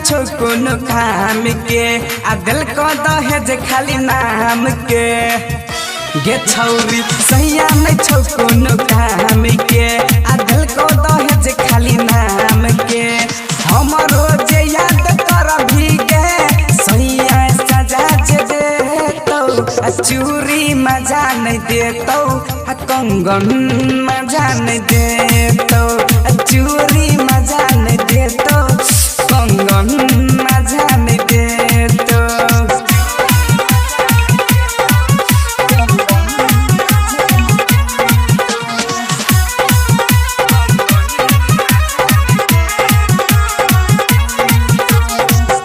छो कोनो काम के आ दिल को दहेज खाली नाम के गे छौरी सैया नहीं छो कोनो काम के आ दिल को दहेज खाली नाम के हमरो जे याद कर भी गे सैया सजा जे देतो चूरी मजा नहीं देतो कंगन मजा नहीं देतो चूरी मजा नहीं देतो कंगन मजा नहीं देतो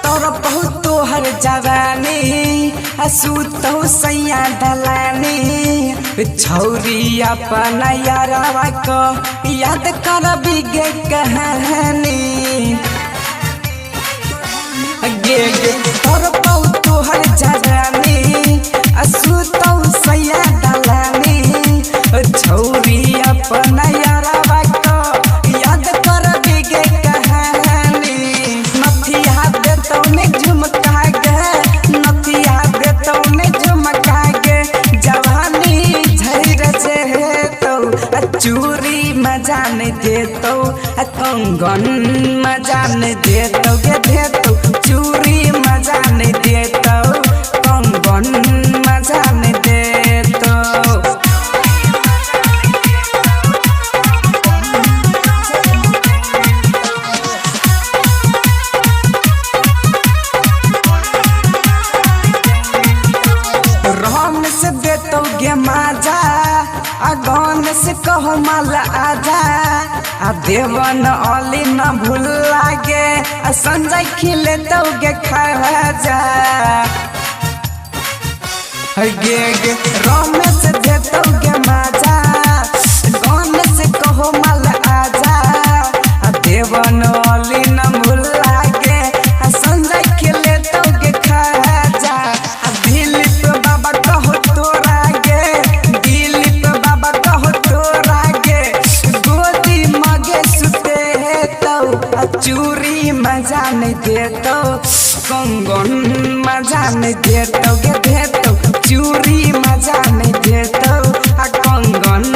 तोर बहुत तोहर जवानी सूतो सैया दलानी छौरी अपना यारवा को याद कर बिगे कहानी गे गे तोर बहुत तोहर जवानी सूतो सैया दलानी छौरी अपना यारवा को याद कर बिगे कहानी नथिया देतो ने झुमका गे नथिया देतो ने झुमका गे जवानी झर जेतो चूरी मजा नहीं देतो कंगन मजा नहीं देतो गे देतो चूरी मजा नहीं देतो कंगन मजा नहीं देतो राम से देतो गे माजा अगन से कहो माला आजा आ देवन अली न भूल लागे संजय खिले तो गे खाजा गे गे राम से देतो गे माजा अगन से कहो माला आजा आ देवन अली न भूल लागे संजय खिले तो गे खाजा दिलीप बाबा कहो तोरा गे दिलीप बाबा कहो तोरा गे गोदी मगे सुते तो चूरी मजा नहीं देतो कंगन मजा नहीं देतो गे देतो चूरी मजा नहीं देतो कंगन